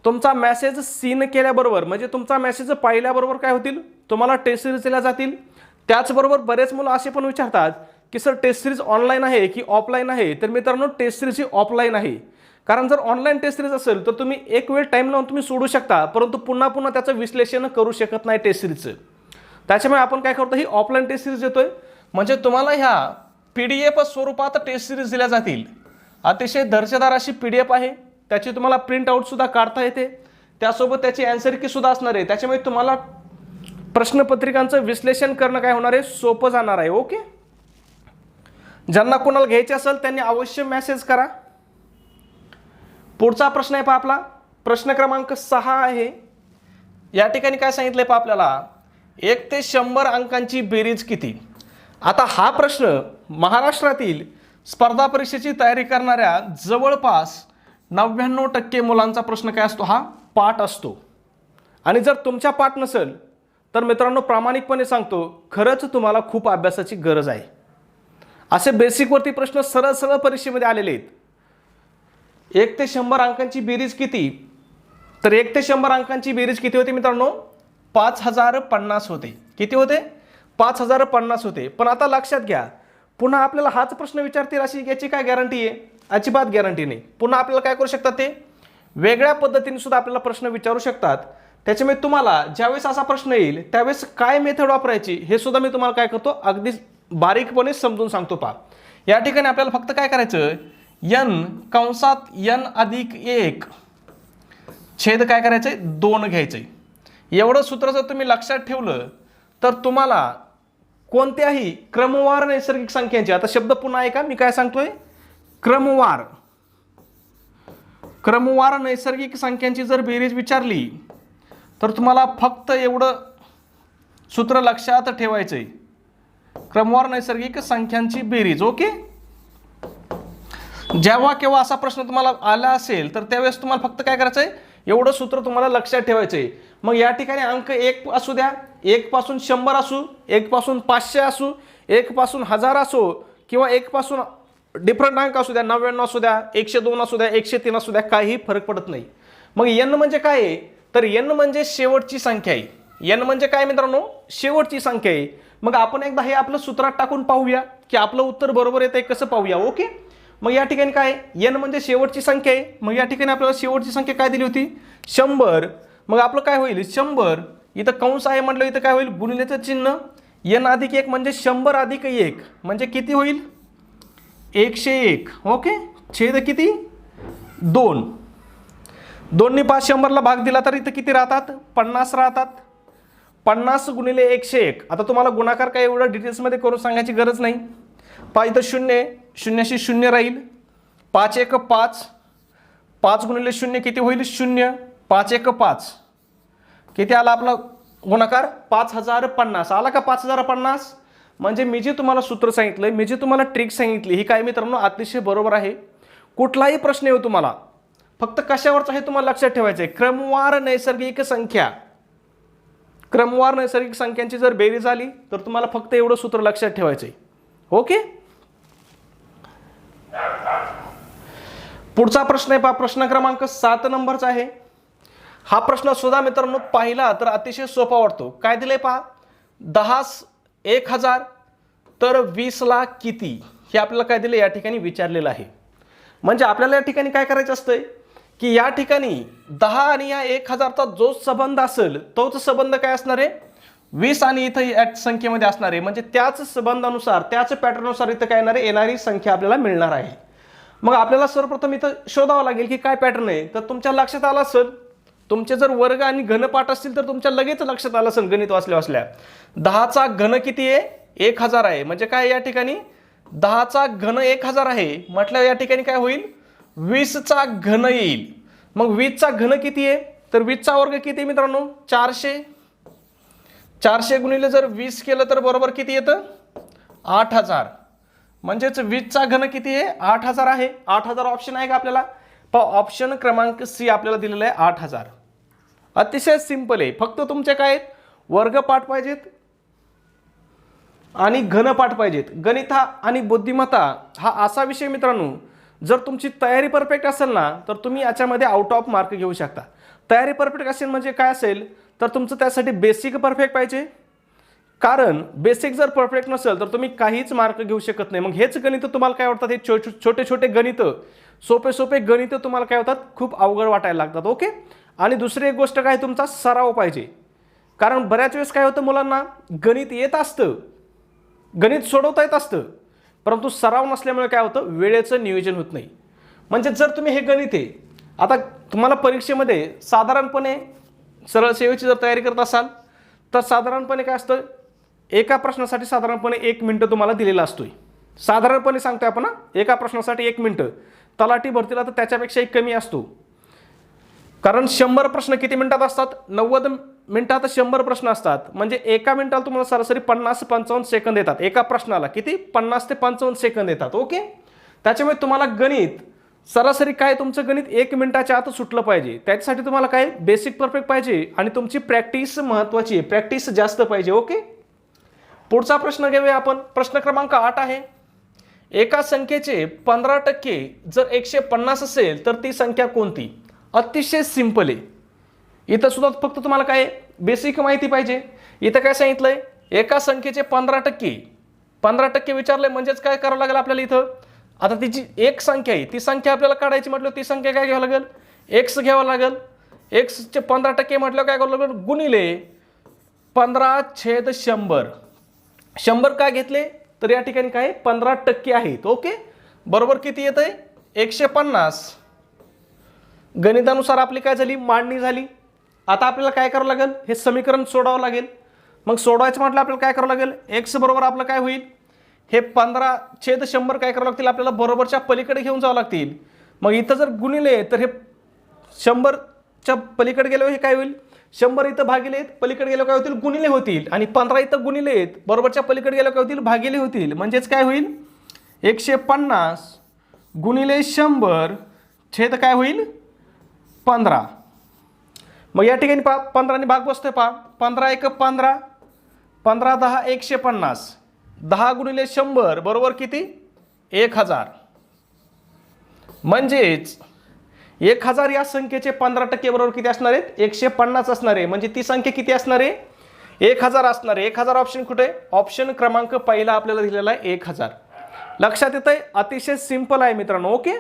तुमचा मेसेज सीन केल्याबरोबर म्हणजे तुमचा मेसेज पाहिल्याबरोबर काय होतील तुम्हाला टेस्ट सिरीज दिल्या जातील. त्याचबरोबर बरेच मुलं असे पण विचारतात की सर टेस्ट सिरीज ऑनलाईन आहे की ऑफलाईन आहे. तर मित्रांनो टेस्ट सिरीज ही ऑफलाईन आहे. कारण जर ऑनलाईन टेस्ट सिरीज असेल तर तुम्ही एक वेळ टाईम लावून तुम्ही सोडू शकता परंतु पुन्हा पुन्हा त्याचं विश्लेषण करू शकत नाही टेस्ट सिरीजचं. त्याच्यामुळे आपण काय करतो ही ऑफलाईन टेस्ट सिरीज देतोय म्हणजे तुम्हाला ह्या PDF स्वरूपात टेस्ट सिरीज दिल्या जातील. अतिशय दर्जेदार अशी PDF आहे. त्याची तुम्हाला प्रिंट आउट सुद्धा काढता येते. त्यासोबत त्याची आन्सर की सुद्धा असणार आहे. त्याच्यामुळे तुम्हाला प्रश्नपत्रिकांचं विश्लेषण करणं काय होणार आहे सोपं जाणार आहे. ओके ज्यांना कोणाला घ्यायचे असेल त्यांनी अवश्य मेसेज करा. पुढचा प्रश्न आहे पहा आपला प्रश्न क्रमांक 6 आहे. या ठिकाणी काय सांगितलंय पहा आपल्याला 1 ते 100 अंकांची बेरीज किती. आता हा प्रश्न महाराष्ट्रातील स्पर्धा परीक्षेची तयारी करणाऱ्या जवळपास 99% मुलांचा प्रश्न काय असतो हा पाठ असतो. आणि जर तुमच्या पाठ नसेल तर मित्रांनो प्रामाणिकपणे सांगतो खरंच तुम्हाला खूप अभ्यासाची गरज आहे. असे बेसिकवरती प्रश्न सरळ सरळ परीक्षेमध्ये आलेले आहेत. 1 ते 100 अंकांची बेरीज किती तर 1 ते 100 अंकांची बेरीज किती होती मित्रांनो 5050 होते. किती होते 5050 होते. पण आता लक्षात घ्या पुन्हा आपल्याला हाच प्रश्न विचारतील अशी याची काय गॅरंटी आहे? अजिबात गॅरंटी नाही. पुन्हा आपल्याला काय करू शकतात ते वेगळ्या पद्धतीने सुद्धा आपल्याला प्रश्न विचारू शकतात. त्याच्यामुळे तुम्हाला ज्यावेळेस असा प्रश्न येईल त्यावेळेस काय मेथड वापरायची हे सुद्धा मी तुम्हाला काय करतो अगदी बारीकपणे समजून सांगतो. पहा, या ठिकाणी आपल्याला फक्त काय करायचं, n कंसात n अधिक 1 छेद काय करायचंय 2 घ्यायचंय. एवढं सूत्र जर तुम्ही लक्षात ठेवलं तर तुम्हाला कोणत्याही क्रमवार नैसर्गिक संख्यांची, आता शब्द पुन्हा ऐका मी काय सांगतोय, क्रमवार नैसर्गिक संख्यांची जर बेरीज विचारली तर तुम्हाला फक्त एवढं सूत्र लक्षात ठेवायचंय, क्रमवार नैसर्गिक संख्यांची बेरीज. ओके, जेव्हा केव्हा असा प्रश्न तुम्हाला आला असेल तर त्यावेळेस तुम्हाला फक्त काय करायचंय, एवढं सूत्र तुम्हाला लक्षात ठेवायचंय. मग या ठिकाणी अंक 1 असू द्या, 1 पासून 100 असू, 1 पासून 500 असू, 1 पासून 1000 असो, किंवा 1 पासून डिफरंट अंक असू द्या, 99 असू द्या, 102 असू द्या, 103 असू द्या, काही फरक पडत नाही. मग n म्हणजे काय आहे, तर n म्हणजे शेवटची संख्या आहे. n म्हणजे काय मित्रांनो, शेवटची संख्या आहे. मग आपण एकदा हे आपलं सूत्रात टाकून पाहूया की आपलं उत्तर बरोबर येतंय कसं पाहूया. ओके, मग या ठिकाणी काय n म्हणजे शेवटची संख्या आहे. मग या ठिकाणी आपल्याला शेवटची संख्या काय दिली होती 100. मग आपलं काय होईल 100, इथं कंस आहे म्हटलं, इथं काय होईल गुणिलेचं चिन्ह, n अधिक 1 म्हणजे 100 अधिक 1 म्हणजे किती होईल 101. ओके, छेद किती 2. 2 ने 5 100ला भाग दिला तर इथं किती राहतात 50 राहतात. 50 गुणिले 101. आता तुम्हाला गुणाकार काय एवढं डिटेल्समध्ये करून सांगायची गरज नाही. पहा इथं 0, शून्याशी 0 राहील, 5 1 5, 5 गुणिले 0 किती होईल 0, 5 1 5, किती आला आपला गुणाकार 5050 आला का 5050. म्हणजे मी जे तुम्हाला सूत्र सांगितलंय, मी जे तुम्हाला ट्रिक सांगितली ही काय मित्रांनो अतिशय बरोबर आहे. कुठलाही प्रश्न येऊ तुम्हाला फक्त कशावरचा हे तुम्हाला लक्षात ठेवायचं आहे, क्रमवार नैसर्गिक संख्या, क्रमवार नैसर्गिक संख्यांची जर बेरीज आली तर तुम्हाला फक्त एवढं सूत्र लक्षात ठेवायचं आहे. ओके, पुढचा प्रश्न आहे पहा, प्रश्न क्रमांक 7 नंबरचा आहे. हा प्रश्न सुद्धा मित्रांनो पाहिला तर अतिशय सोपा वाटतो. काय दिलंय पहा, 10 1000 तर 20 ला किती, हे आपल्याला काय दिलं या ठिकाणी विचारलेलं आहे. म्हणजे आपल्याला या ठिकाणी काय करायचं असतंय की या ठिकाणी 10 आणि या 1000चा जो संबंध असेल तोच संबंध काय असणार आहे 20 आणि इथं या संख्येमध्ये असणार आहे. म्हणजे त्याच संबंधानुसार त्याच पॅटर्ननुसार इथं काय येणार आहे, येणारी संख्या आपल्याला मिळणार आहे. मग आपल्याला सर्वप्रथम इथं शोधावं लागेल की काय पॅटर्न आहे. तर तुमच्या लक्षात आलं असेल, तुमचे जर वर्ग आणि घनपाठ असतील तर तुमच्या लगेच लक्षात आलं असेल गणित वाचल्या 10चा घन किती आहे 1000 आहे. म्हणजे काय या ठिकाणी 10चा घन 1000 आहे म्हटलं या ठिकाणी काय होईल 20चा घन येईल. मग 20चा घन किती आहे, तर 20चा वर्ग किती आहे मित्रांनो 400. 400 गुणिले जर 20 केलं तर बरोबर किती येतं 8000. म्हणजेच 20चा घन किती आहे 8000 आहे. 8000 ऑप्शन आहे का आपल्याला, ऑप्शन क्रमांक सी आपल्याला दिलेला आहे 8000. अतिशय सिंपल आहे. फक्त तुमचे काय वर्गपाठ पाहिजेत आणि घनपाठ पाहिजेत. गणित आणि बुद्धिमत्ता हा असा विषय मित्रांनो, जर तुमची तयारी परफेक्ट असेल ना तर तुम्ही याच्यामध्ये आउट ऑफ मार्क घेऊ शकता. तयारी परफेक्ट असेल म्हणजे काय असेल तर तुमचं त्यासाठी बेसिक परफेक्ट पाहिजे. कारण बेसिक जर परफेक्ट नसेल तर तुम्ही काहीच मार्क घेऊ शकत नाही. मग हेच गणित तुम्हाला काय वाटतात, हे छोटे छोटे गणित, सोपे सोपे गणित तुम्हाला काय होतात खूप अवघड वाटायला लागतात. ओके, आणि दुसरी एक गोष्ट काय तुमचा सराव पाहिजे. कारण बऱ्याच वेळेस काय होतं मुलांना गणित येत असतं, गणित सोडवता येत असतं, परंतु सराव नसल्यामुळे काय होतं वेळेचं नियोजन होत नाही. म्हणजे जर तुम्ही हे गणित आहे, आता तुम्हाला परीक्षेमध्ये साधारणपणे सरळ सेवेची जर तयारी करत असाल तर साधारणपणे काय असतं एका प्रश्नासाठी साधारणपणे 1 मिनिट तुम्हाला दिलेला असतोय. साधारणपणे सांगतोय आपण, एका प्रश्नासाठी 1 मिनिट. तलाठी भरतीला तर त्याच्यापेक्षाही कमी असतो. कारण 100 प्रश्न किती मिनिटात असतात 90 मिनिटात 100 प्रश्न असतात. म्हणजे एका मिनिटाला तुम्हाला सरासरी 50-55 सेकंद येतात. एका प्रश्नाला किती 50 ते 55 सेकंद येतात. ओके, त्याच्यामुळे तुम्हाला गणित सरासरी काय तुमचं गणित 1 मिनिटाच्या आत सुटलं पाहिजे. त्याच्यासाठी तुम्हाला काय बेसिक परफेक्ट पाहिजे आणि तुमची प्रॅक्टिस महत्त्वाची आहे, प्रॅक्टिस जास्त पाहिजे. ओके, पुढचा प्रश्न घेऊया आपण. प्रश्न क्रमांक 8 आहे. एका संख्येचे 15% जर 150 असेल तर ती संख्या कोणती. अतिशय सिंपल आहे. इथं सुद्धा फक्त तुम्हाला काय बेसिक माहिती पाहिजे. इथं काय सांगितलंय एका संख्येचे 15%, 15% विचारलंय म्हणजेच काय करावं लागेल आपल्याला इथं. आता तिची एक संख्या आहे, ती संख्या आपल्याला काढायची म्हटलं ती संख्या काय घ्यावं लागेल, एक्स घ्यावं लागेल. एक्सचे 15% म्हटलं काय करावं लागेल, गुणिले 15/100. 100 काय घेतले तर या ठिकाणी काय 15% आहेत. ओके, बरोबर किती येत आहे 150. गणितानुसार आपली काय झाली, मांडणी झाली. आता आपल्याला काय करावं लागेल, हे समीकरण सोडवावं लागेल. मग सोडवायचं म्हटलं आपल्याला काय करावं लागेल, एक्स बरोबर आपलं काय होईल, हे 15/100 काय करावं लागतील आपल्याला, बरोबरच्या पलीकडे घेऊन जावं लागतील. मग इथं जर गुणिले तर हे 100च्या पलीकडे गेल्यावर हे काय होईल, 100 इथं भागिले पलीकडे गेल्यावर काय होतील, गुणिले होतील. आणि 15 इथं गुणिले बरोबरच्या पलीकडे गेल्यावर काय होतील, भागिले होतील. म्हणजेच काय होईल 150 गुणिले 100 छेद काय होईल 15. मग या ठिकाणी 15ने भाग बसतोय 15 × 1 = 15, 15 × 10 = 150. 10 गुणिले 100 बरोबर किती 1000. म्हणजेच 1000 या संख्येचे 15% बरोबर किती असणार आहेत, 150 असणार आहे. म्हणजे ती संख्या किती असणार आहे, 1000 असणार आहे. 1000 ऑप्शन कुठे, ऑप्शन क्रमांक पहिला आपल्याला दिलेला आहे 1000. लक्षात येत आहे, अतिशय सिंपल आहे मित्रांनो. ओके,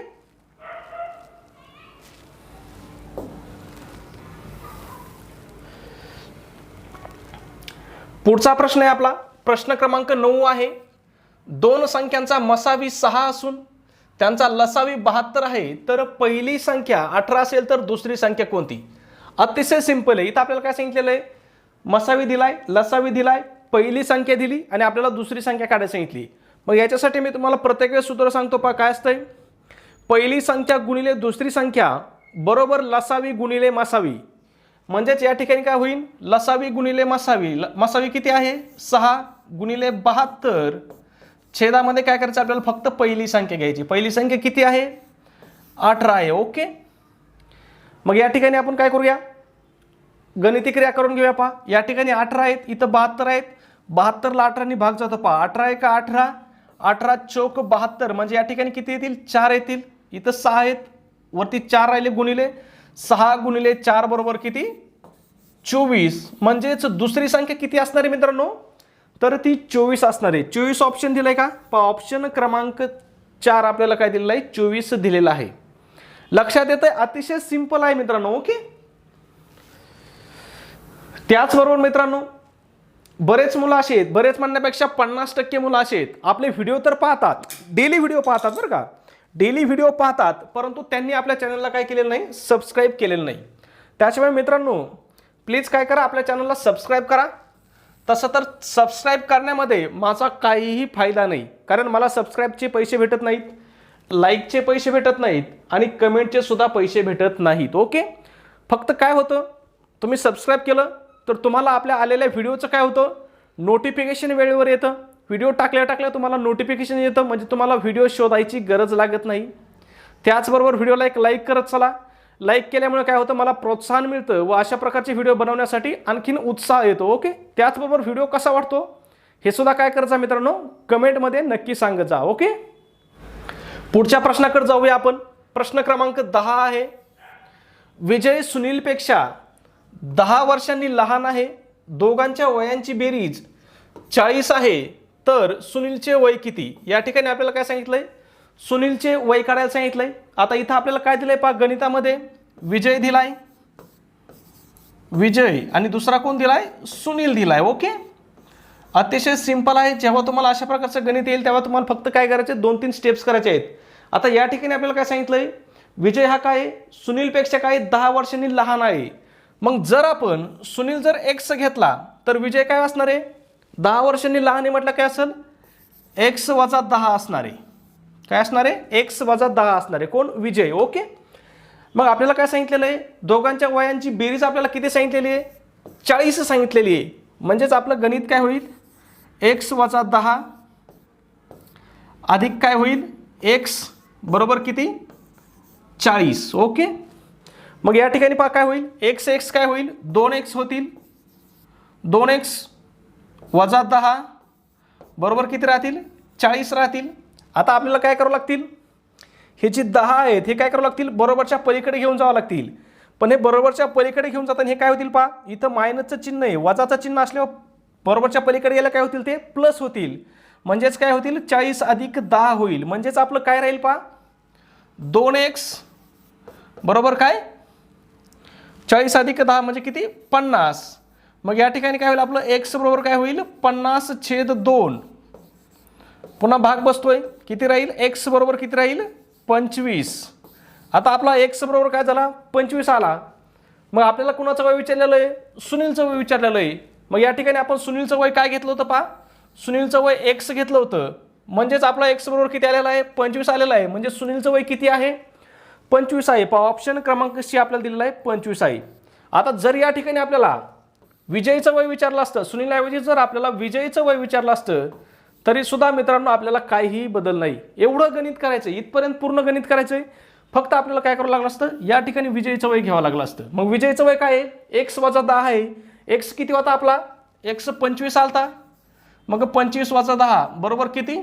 पुढचा प्रश्न आहे आपला, प्रश्न क्रमांक 9 आहे. दोन संख्यांचा मसावी 6 असून त्यांचा लसावी 72 आहे, तर पहिली संख्या 18 असेल तर दुसरी संख्या कोणती. अतिशय सिंपल आहे. इथं आपल्याला काय सांगितलेलं आहे, मसावी दिलाय, लसावी दिलाय, पहिली संख्या दिली आणि आपल्याला दुसरी संख्या काढायला सांगितली. मग याच्यासाठी मी तुम्हाला प्रत्येक वेळेस सूत्र सांगतो पहा काय असतंय, पहिली संख्या गुणिले दुसरी संख्या बरोबर लसावी गुणिले मसावी. म्हणजेच या ठिकाणी काय होईल, लसावी गुणिले मसावी. मसावी किती आहे 6 गुणिले 72 छेदामध्ये काय करायचं आपल्याला, फक्त पहिली संख्या घ्यायची. पहिली संख्या किती आहे 18 आहे. ओके, मग या ठिकाणी आपण काय करूया, गणिती क्रिया करून घेऊया. पहा या ठिकाणी 18 आहेत, इथं 72 आहेत. 72ला 18ने भाग जातो. पहा 18 × 18, 18 चौक 72. म्हणजे या ठिकाणी किती येतील 4 येतील. इथं 6 आहेत, वरती 4 राहिले, गुणिले 6 गुणिले 4 बरोबर किती 24. म्हणजेच दुसरी संख्या किती असणार आहे मित्रांनो, तर ती 24 असणार आहे. 24 ऑप्शन दिलाय का, ऑप्शन क्रमांक 4 आपल्याला काय दिलेलं आहे 24 दिलेला आहे. लक्षात येतंय, अतिशय सिंपल आहे मित्रांनो. ओके, त्याचबरोबर मित्रांनो बरेच मुलं असे आहेत, बरेच म्हणण्यापेक्षा 50% मुलं असे आहेत, आपले व्हिडिओ तर पाहतात, डेली व्हिडिओ पाहतात बरं का, डेली व्हिडिओ पाहतात, परंतु त्यांनी आपल्या चॅनलला काय केलेलं नाही, सबस्क्राईब केलेलं नाही. त्याशिवाय मित्रांनो प्लीज काय करा, आपल्या चॅनलला सबस्क्राईब करा. तसं तर सबस्क्राईब करण्यामध्ये माझा काहीही फायदा नाही, कारण मला सबस्क्राईबचे पैसे भेटत नाहीत, लाईकचे पैसे भेटत नाहीत आणि कमेंटचे सुद्धा पैसे भेटत नाहीत. ओके, फक्त काय होतं, तुम्ही सबस्क्राईब केलं तर तुम्हाला आपल्या आलेल्या व्हिडिओचं काय होतं, नोटिफिकेशन वेळेवर येतं. व्हिडिओ टाकल्या तुम्हाला नोटिफिकेशन येतं, म्हणजे तुम्हाला व्हिडिओ शोधायची गरज लागत नाही. त्याचबरोबर व्हिडिओला एक लाईक करत चला. लाईक केल्यामुळे काय होतं, मला प्रोत्साहन मिळतं व अशा प्रकारचे व्हिडिओ बनवण्यासाठी आणखीन उत्साह येतो. ओके, त्याचबरोबर व्हिडिओ कसा वाटतो हे सुद्धा काय करायचं मित्रांनो, कमेंटमध्ये नक्की सांगत जा. ओके, पुढच्या प्रश्नाकडे जाऊया आपण. प्रश्न क्रमांक 10 आहे. विजय सुनीलपेक्षा 10 वर्षांनी लहान आहे. दोघांच्या वयांची बेरीज 40 आहे, तर सुनीलचे वय किती. या ठिकाणी आपल्याला काय सांगितलंय, सुनीलचे वय काढायला सांगितलंय. आता इथं आपल्याला काय दिलंय पहा, गणितामध्ये विजय दिलाय, विजय आणि दुसरा कोण दिलाय, सुनील दिलाय. ओके, अतिशय सिंपल आहे. जेव्हा तुम्हाला अशा प्रकारचं गणित येईल तेव्हा तुम्हाला फक्त काय करायचे, 2-3 स्टेप्स करायचे आहेत. आता या ठिकाणी आपल्याला काय सांगितलंय, विजय हा काय सुनीलपेक्षा काय 10 वर्षांनी लहान आहे. मग जर आपण सुनील जर एक्स घेतला तर विजय काय असणार आहे, 10 वर्षांनी लहान आहे म्हटलं काय असेल, x - 10 असणार आहे. काय असणार आहे, x - 10 असणार आहे. कोण, विजय. ओके, मग आपल्याला काय सांगितलेलं आहे, दोघांच्या वयांची बेरीज आपल्याला किती सांगितलेली आहे, 40 सांगितलेली आहे. म्हणजेच आपलं गणित काय होईल, x - 10 अधिक काय होईल, x बरोबर किती 40. ओके, मग या ठिकाणी पहा काय होईल, x काय होईल, 2x होतील, 2x - 10 बरोबर किती राहतील, 40 राहतील. आता आपल्याला काय करावं लागतील, हे जे 10 आहेत हे काय करावं लागतील, बरोबरच्या पलीकडे घेऊन जावं लागतील. पण हे बरोबरच्या पलीकडे घेऊन जाताना हे काय होतील पहा, इथं मायनसचं चिन्ह आहे, वजाचं चिन्ह असल्यावर बरोबरच्या पलीकडे गेलं काय होतील, ते प्लस होतील. म्हणजेच काय होतील 40 अधिक 10 होईल. म्हणजेच आपलं काय राहील पहा 2x बरोबर काय 40 अधिक 10 म्हणजे किती 50. मग या ठिकाणी काय होईल आपलं x बरोबर काय होईल 50/2. पुन्हा भाग बसतोय किती राहील x बरोबर किती राहील 25. आता आपला x बरोबर काय झाला 25 आला. मग आपल्याला कुणाचं वय विचारलेलं आहे सुनीलचं वय विचारलेलं आहे. मग या ठिकाणी आपण सुनीलचं वय काय घेतलं होतं पहा सुनीलचं वय x घेतलं होतं. म्हणजेच आपला x बरोबर किती आलेला आहे 25 आलेला आहे. म्हणजे सुनीलचं वय किती आहे 25 आहे. पहा ऑप्शन क्रमांक सी आपल्याला दिलेला आहे 25 आहे. आता जर या ठिकाणी आपल्याला विजयचं वय विचारलं असतं सुनीलऐवजी जर आपल्याला विजयचं वय विचारलं असतं तरी सुद्धा मित्रांनो आपल्याला काहीही बदल नाही. एवढं गणित करायचं इथपर्यंत पूर्ण गणित करायचंय. फक्त आपल्याला काय करावं लागलं असतं या ठिकाणी विजयचं वय घ्यावं लागलं असतं. मग विजयचं वय काय आहे x - 10 आहे. x किती होता आपला x 25 आलता. मग 25 - 10 बरोबर किती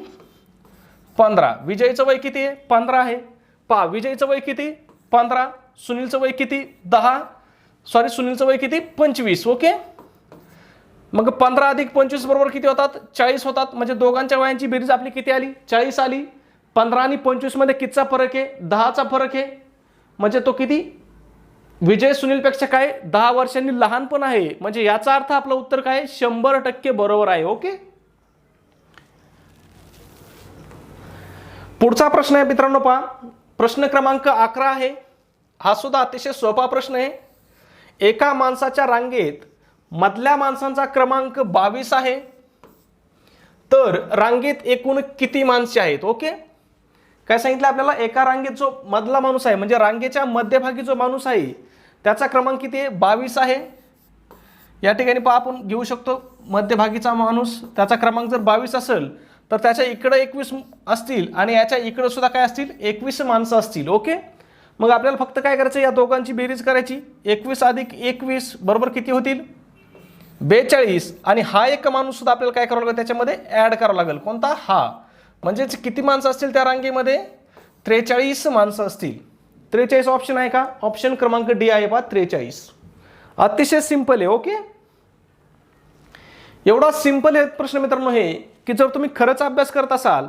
15. विजयचं वय किती आहे 15 आहे. पहा विजयचं वय किती 15 सुनीलचं वय किती 10 सॉरी सुनीलचं वय किती 25. ओके मग 15 अधिक 25 बरोबर किती होतात 40 होतात. म्हणजे दोघांच्या वयांची बेरीज आपली किती आली 40 आली. 15 आणि 25 मध्ये कितीचा फरक आहे 10चा फरक आहे. म्हणजे तो किती विजय सुनीलपेक्षा काय 10 वर्षांनी लहान पण आहे. म्हणजे याचा अर्थ आपलं उत्तर काय 100% बरोबर आहे. ओके पुढचा प्रश्न आहे मित्रांनो पहा प्रश्न क्रमांक 11 आहे. हा सुद्धा अतिशय सोपा प्रश्न आहे. एका माणसाच्या रांगेत मधल्या माणसांचा क्रमांक 22 आहे तर रांगेत एकूण किती माणसे आहेत. ओके काय सांगितलं आपल्याला एका रांगेत जो मधला माणूस आहे म्हणजे रांगेच्या मध्यभागी जो माणूस आहे त्याचा क्रमांक किती आहे 22 आहे. या ठिकाणी पहा आपण घेऊ शकतो मध्यभागीचा माणूस त्याचा क्रमांक जर 22 असेल तर त्याच्या इकडे 21 असतील आणि याच्या इकडे सुद्धा काय असतील 21 माणसं असतील. ओके मग आपल्याला फक्त काय करायचं या दोघांची बेरीज करायची 21 अधिक 21 बरोबर किती होतील 42. आणि हा एक माणूस सुद्धा आपल्याला काय करावं लागेल त्याच्यामध्ये ऍड करावं लागेल कोणता हा. म्हणजेच किती माणसं असतील त्या रांगेमध्ये 43 माणसं असतील. 43 ऑप्शन आहे का ऑप्शन क्रमांक डी आहे पहा 43. अतिशय सिंपल आहे. ओके एवढा सिंपल आहे प्रश्न मित्रांनो हे की जर तुम्ही खरंच अभ्यास करत असाल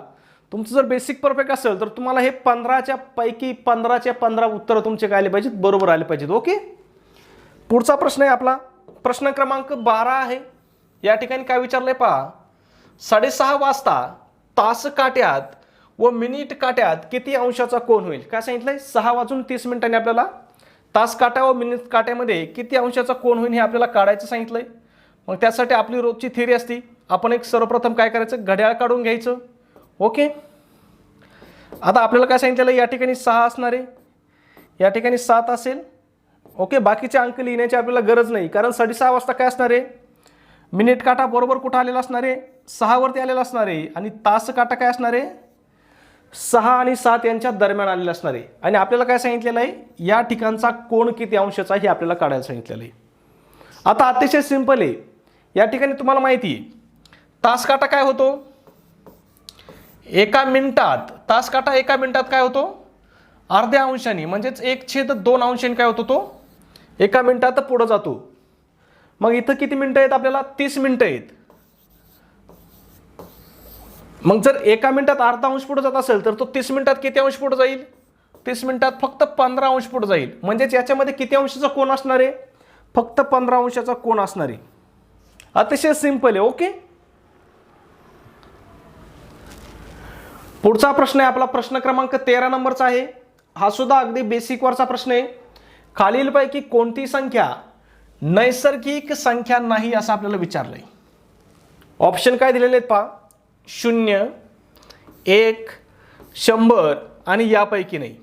तुमचं जर बेसिक परफेक्ट असेल तर तुम्हाला हे 15च्या पैकी 15च्या 15 उत्तरं तुमचे काय आले पाहिजेत बरोबर आले पाहिजेत. ओके पुढचा प्रश्न आहे आपला प्रश्न क्रमांक 12 आहे. या ठिकाणी काय विचारलंय पहा 6:30 वाजता तास काट्यात व मिनिट काट्यात किती अंशाचा कोन होईल. काय सांगितलंय 6:30 आपल्याला तास काट्या व मिनिट काट्यामध्ये किती अंशाचा कोन होईल हे आपल्याला काढायचं सांगितलंय. मग त्यासाठी आपली रोजची थिअरी असती आपण एक सर्वप्रथम काय करायचं घड्याळ काढून घ्यायचं. ओके आता आपल्याला काय सांगितलेलं या ठिकाणी 6 असणार आहे या ठिकाणी 7 असेल. ओके बाकीचे अंक लिहिण्याची आपल्याला गरज नाही कारण 6:30 वाजता काय असणार आहे मिनिट काटा बरोबर कुठं आलेला असणार आहे 6 वरती आलेला असणार आहे आणि तास काटा काय असणार आहे 6 आणि 7 यांच्या दरम्यान आलेला असणार आहे. आणि आपल्याला काय सांगितलेलं आहे या ठिकाणचा कोण किती अंशाचा हे आपल्याला काढायला सांगितलेलं आहे. आता अतिशय सिंपल आहे. या ठिकाणी तुम्हाला माहिती आहे तास काटा काय होतो एका मिनिटात तास काटा एका मिनिटात काय होतो अर्ध्या अंशाने म्हणजेच 1/2 अंशाने काय होतो तो एका मिनिटात पुढे जातो. मग इथं किती मिनिटं आहेत आपल्याला 30 मिनिटं आहेत. मग जर एका मिनिटात अर्धा अंश पुढे जात असेल तर तो 30 मिनिटात किती अंश पुढे जाईल 30 मिनिटात फक्त 15 अंश पुढे जाईल. म्हणजेच याच्यामध्ये किती अंशाचा कोन असणार आहे फक्त 15 अंशाचा कोन असणार आहे. अतिशय सिंपल आहे. ओके पुढचा प्रश्न आहे आपला प्रश्न क्रमांक 13 नंबरचा आहे. हा सुद्धा अगदी बेसिक वरचा प्रश्न आहे. खालीलपैकी कोणती संख्या नैसर्गिक संख्या नाही असं आपल्याला विचारलंय. ऑप्शन काय दिलेले आहेत पहा 0 1 100 आणि यापैकी नाही.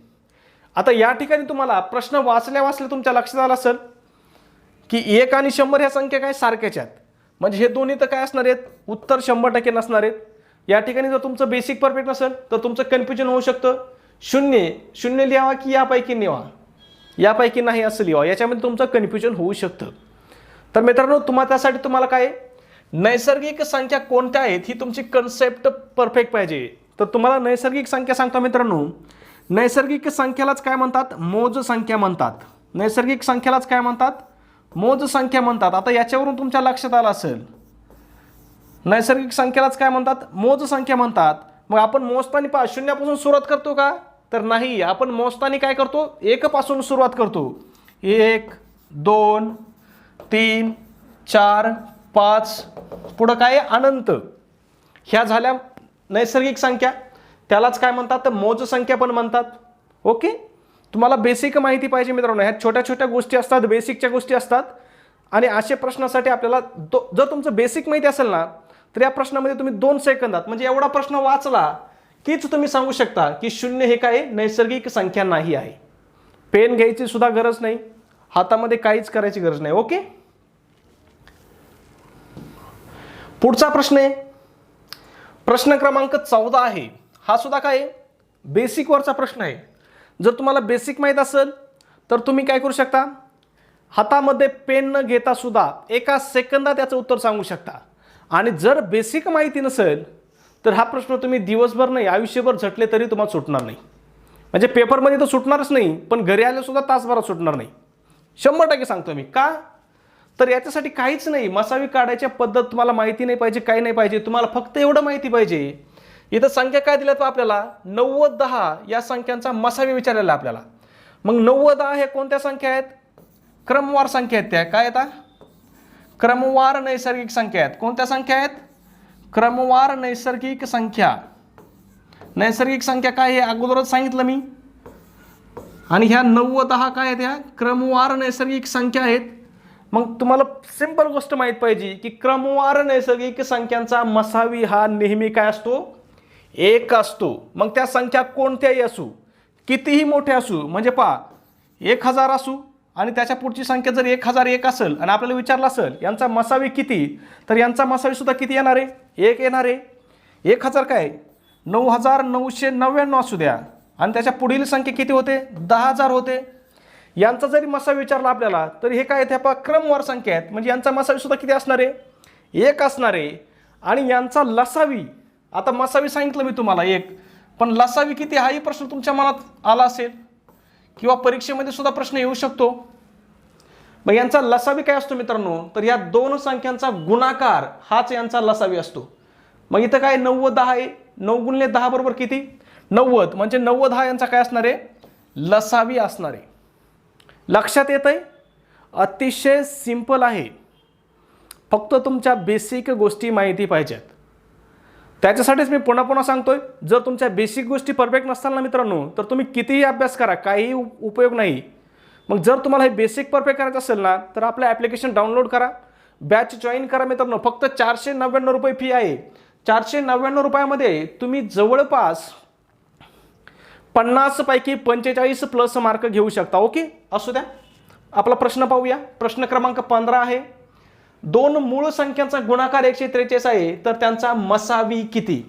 आता या ठिकाणी तुम्हाला प्रश्न वाचल्या तुमच्या लक्षात आला असेल की 1 आणि 100 ह्या संख्या काय सारख्याच आहेत. म्हणजे हे दोन्ही तर काय असणार आहेत उत्तर 100% नसणार आहेत. या ठिकाणी जर तुमचं बेसिक परफेक्ट नसेल तर तुमचं कन्फ्युजन होऊ शकतं. 0 लिहावा की यापैकी लिहावा यापैकी नाही असं लिहावा याच्यामध्ये तुमचं कन्फ्युजन होऊ शकतं. तर मित्रांनो त्यासाठी तुम्हाला काय नैसर्गिक संख्या कोणत्या आहेत ही तुमची कन्सेप्ट परफेक्ट पाहिजे. तर तुम्हाला नैसर्गिक संख्या सांगतो मित्रांनो नैसर्गिक संख्यालाच काय म्हणतात मोज संख्या म्हणतात. नैसर्गिक संख्यालाच काय म्हणतात मोज संख्या म्हणतात. आता याच्यावरून तुमच्या लक्षात आलं असेल नैसर्गिक संख्येलाच काय म्हणतात, मोज संख्या म्हणतात. मग आपण मोजताना पहा शून्यापासून सुरुवात करतो का, तर नाही. आपण मोजताना काय करतो, 1 पासून सुरुवात करतो. 1 2 3 4 5 पुढं काय अनंत. ह्या झाल्या नैसर्गिक संख्या, त्यालाच काय म्हणतात, तर मोज संख्या पण म्हणतात. ओके, तुम्हाला बेसिक माहिती पाहिजे मित्रांनो. ह्या छोट्या छोट्या गोष्टी असतात, बेसिकच्या गोष्टी असतात. आणि अशा प्रश्नासाठी आपल्याला जर तुमचं बेसिक माहिती असेल ना, तर या प्रश्नामध्ये तुम्ही 2 सेकंदात म्हणजे एवढा प्रश्न वाचला कीच तुम्ही सांगू शकता की 0 हे काय नैसर्गिक संख्या नाही आहे. पेन घ्यायची सुद्धा गरज नाही, हातामध्ये काहीच करायची गरज नाही. ओके, पुढचा प्रश्न आहे प्रश्न क्रमांक 14 आहे. हा सुद्धा काय बेसिक वरचा प्रश्न आहे. जर तुम्हाला बेसिक माहित असेल तर तुम्ही काय करू शकता, हातामध्ये पेन न घेता सुद्धा 1 सेकंदात त्याचं उत्तर सांगू शकता. आणि जर बेसिक माहिती नसेल तर हा प्रश्न तुम्ही दिवसभर नाही आयुष्यभर झटले तरी तुम्हाला सुटणार नाही. म्हणजे पेपरमध्ये तर सुटणारच नाही, पण घरी आले सुद्धा तासभरात सुटणार नाही. 100% सांगतो मी. का, तर याच्यासाठी काहीच नाही. मसावी काढायच्या पद्धत तुम्हाला माहिती नाही पाहिजे, काही नाही पाहिजे. तुम्हाला फक्त एवढं माहिती पाहिजे, इथं संख्या काय दिल्यात आपल्याला, 90 10 या संख्यांचा मसावी विचारलेला आपल्याला. मग 90 10 हे कोणत्या संख्या आहेत, क्रमवार संख्या आहेत. त्या काय येतात, क्रमवार नैसर्गिक संख्या आहेत. कोणत्या संख्या आहेत, क्रमवार नैसर्गिक संख्या. नैसर्गिक संख्या काय हे अगोदरच सांगितलं मी. आणि ह्या 90 10 काय आहेत, ह्या क्रमवार नैसर्गिक संख्या आहेत. मग तुम्हाला सिंपल गोष्ट माहित पाहिजे की क्रमवार नैसर्गिक संख्यांचा मसावी हा नेहमी काय असतो, 1 असतो. मग त्या संख्या कोणत्याही असू, कितीही मोठ्या असू. म्हणजे पहा 1000 असू आणि त्याच्या पुढची संख्या जर 1001 असेल आणि आपल्याला विचारलं असेल यांचा मसावी किती, तर यांचा मसावी सुद्धा किती येणार आहे, 1 येणार आहे. 1000 काय 9999 असू द्या आणि त्याच्या पुढील संख्या किती होते, 10000 होते. यांचा जरी मसावी विचारला आपल्याला तर हे काय आहे, क्रमवार संख्या आहेत. म्हणजे यांचा मसावी सुद्धा किती असणार आहे, 1 असणार आहे. आणि यांचा लसावी, आता मसावी सांगितलं मी तुम्हाला 1, पण लसावी किती हाही प्रश्न तुमच्या मनात आला असेल किंवा परीक्षेमध्ये सुद्धा प्रश्न येऊ शकतो. मग यांचा लसावी काय असतो मित्रांनो, तर या 2 संख्यांचा गुणाकार हाच यांचा लसावी असतो. मग इथं काय 90 10 आहे, 9 गुणिले 10 बरोबर किती, 90. म्हणजे 90 10 यांचा काय असणार आहे, लसावी असणार आहे. लक्षात येत आहे, अतिशय सिंपल आहे. फक्त तुमच्या बेसिक गोष्टी माहिती पाहिजेत. त्याच्यासाठीच मी पुन्हा पुन्हा सांगतोय, जर तुमच्या बेसिक गोष्टी परफेक्ट नसताल ना मित्रांनो, तर तुम्ही कितीही अभ्यास करा, काहीही उपयोग नाही. मग जर तुम्हाला हे बेसिक परफेक्ट करायचं असेल ना, तर आपलं ॲप्लिकेशन डाउनलोड करा, बॅच जॉईन करा मित्रांनो. फक्त 499 रुपये फी आहे. 499 रुपयामध्ये तुम्ही जवळपास 50 पैकी 45 प्लस मार्क घेऊ शकता. ओके, असू द्या. आपला प्रश्न पाहूया. प्रश्न क्रमांक 15 आहे. 2 मूळ संख्यांचा गुणाकार 143 आहे, तर त्यांचा मसावी किती.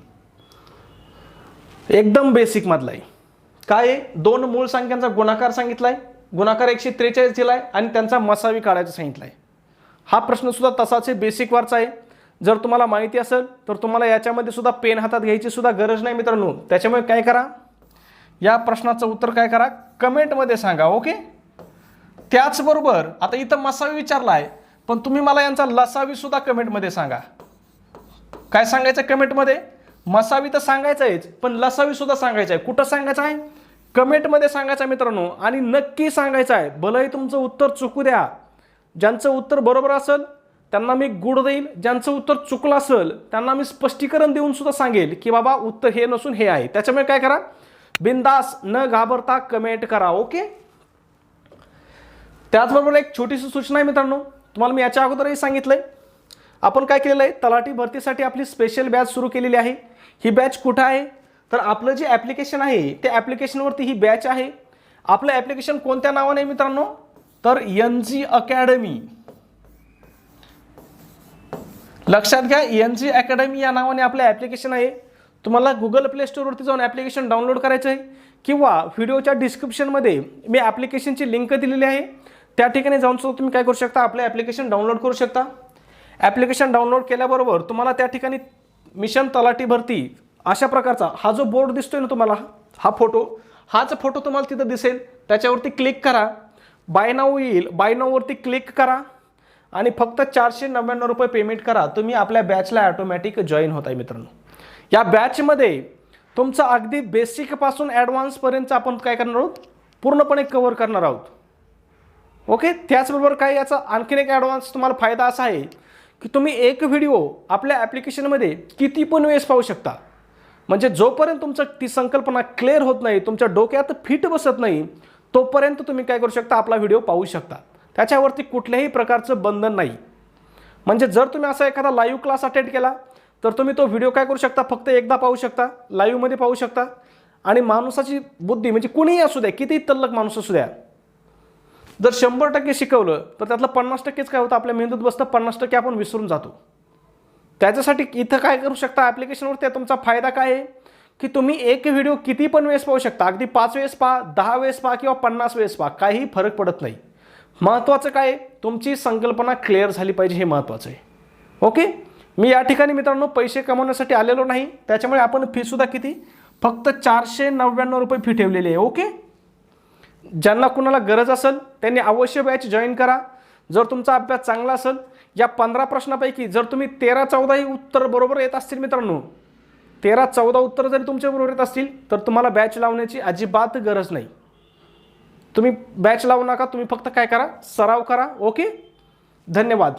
एकदम बेसिक मधला आहे. काय 2 मूळ संख्यांचा गुणाकार सांगितलाय, गुणाकार 143 दिलाय आणि त्यांचा मसावी काढायचा सांगितलाय. हा प्रश्न सुद्धा तसाच आहे, बेसिक वरचा आहे. जर तुम्हाला माहिती असेल तर तुम्हाला याच्यामध्ये सुद्धा पेन हातात घ्यायची सुद्धा गरज नाही मित्रांनो. त्याच्यामुळे काय करा, या प्रश्नाचं उत्तर काय करा, कमेंटमध्ये सांगा. ओके, त्याचबरोबर आता इथं मसावी विचारला आहे, पण तुम्ही मला यांचा लसावी सुद्धा कमेंटमध्ये सांगा. काय सांगायचं कमेंटमध्ये, मसावी तर सांगायचं आहेच, पण लसावी सुद्धा सांगायचं आहे. कुठं सांगायचं आहे, कमेंटमध्ये सांगायचं आहे मित्रांनो. आणि नक्की सांगायचं आहे, भलंही तुमचं उत्तर चुकू द्या. ज्यांचं उत्तर बरोबर असेल त्यांना मी गुड देईल, ज्यांचं उत्तर चुकलं असेल त्यांना मी स्पष्टीकरण देऊन सुद्धा सांगेल की बाबा उत्तर हे नसून हे आहे. त्याच्यामुळे काय करा, बिंदास न घाबरता कमेंट करा. ओके, त्याचबरोबर एक छोटीशी सूचना आहे मित्रांनो, तुम्हाला मी याच्या अगोदरही सांगितलंय. आपण काय केलेलं आहे, तलाठी भरतीसाठी आपली स्पेशल बॅच सुरू केलेली आहे. ही बॅच कुठं आहे, तर आपलं जे ॲप्लिकेशन आहे त्या ॲप्लिकेशनवरती ही बॅच आहे. आपलं ॲप्लिकेशन कोणत्या नावाने आहे मित्रांनो, तर NG अकॅडमी. लक्षात घ्या, NG अकॅडमी या नावाने आपलं ॲप्लिकेशन आहे. तुम्हाला गुगल प्ले स्टोअरवरती जाऊन ॲप्लिकेशन डाउनलोड करायचं आहे किंवा व्हिडिओच्या डिस्क्रिप्शनमध्ये मी ॲप्लिकेशनची लिंक दिलेली आहे, त्या ठिकाणी जाऊन सुद्धा तुम्ही काय करू शकता, आपलं ॲप्लिकेशन डाउनलोड करू शकता. ॲप्लिकेशन डाउनलोड केल्याबरोबर तुम्हाला त्या ठिकाणी मिशन तलाठी भरती अशा प्रकारचा हा जो बोर्ड दिसतोय ना तुम्हाला, हाच फोटो तुम्हाला तिथं दिसेल. त्याच्यावरती क्लिक करा, बाय नाऊ येईल, बाय नाऊवरती क्लिक करा आणि फक्त 499 रुपये पेमेंट करा, तुम्ही आपल्या बॅचला ऑटोमॅटिक जॉईन होताय मित्रांनो. या बॅचमध्ये तुमचं अगदी बेसिकपासून ॲडव्हान्सपर्यंत आपण काय करणार आहोत, पूर्णपणे कव्हर करणार आहोत. ओके. त्याचबरोबर काय याचा आणखीन एक ॲडव्हान्स तुम्हाला फायदा असा आहे की तुम्ही एक व्हिडिओ आपल्या ॲप्लिकेशनमध्ये किती पण वेळेस पाहू शकता. म्हणजे जोपर्यंत तुमचं ती संकल्पना क्लिअर होत नाही, तुमच्या डोक्यात फिट बसत नाही, तोपर्यंत तुम्ही काय करू शकता, आपला व्हिडिओ पाहू शकता. त्याच्यावरती कुठल्याही प्रकारचं बंधन नाही. म्हणजे जर तुम्ही असा एखादा लाईव्ह क्लास अटेंड केला तर तुम्ही तो व्हिडिओ काय करू शकता, फक्त एकदा पाहू शकता, लाईव्हमध्ये पाहू शकता. आणि माणसाची बुद्धी म्हणजे कुणीही असू द्या, कितीही तल्लक माणूस असू द्या, जर 100% शिकवलं तर त्यातलं 50%च काय होतं, आपल्या मेंदूत बसतं, 50% आपण विसरून जातो. त्याच्यासाठी इथं काय करू शकता ॲप्लिकेशनवरती, तुमचा फायदा काय आहे की तुम्ही एक व्हिडिओ किती पण वेळेस पाहू शकता. अगदी 5 वेळेस पहा, 10 वेळेस पहा किंवा 50 वेळेस पहा, काही फरक पडत नाही. महत्त्वाचं काय, तुमची संकल्पना क्लिअर झाली पाहिजे, हे महत्त्वाचं आहे. ओके. मी या ठिकाणी मित्रांनो पैसे कमवण्यासाठी आलेलो नाही, त्याच्यामुळे आपण फीसुद्धा किती, फक्त 499 रुपये फी ठेवलेली आहे. ओके. ज्यांना कुणाला गरज असेल त्यांनी अवश्य बॅच जॉईन करा. जर तुमचा अभ्यास चांगला असेल, या 15 प्रश्नापैकी जर तुम्ही 13-14 ही उत्तर बरोबर येत असतील मित्रांनो, 13-14 उत्तर जरी तुमच्या बरोबर येत असतील तर तुम्हाला बॅच लावण्याची अजिबात गरज नाही. तुम्ही बॅच लावू नका, तुम्ही फक्त काय करा, सराव करा. ओके. धन्यवाद.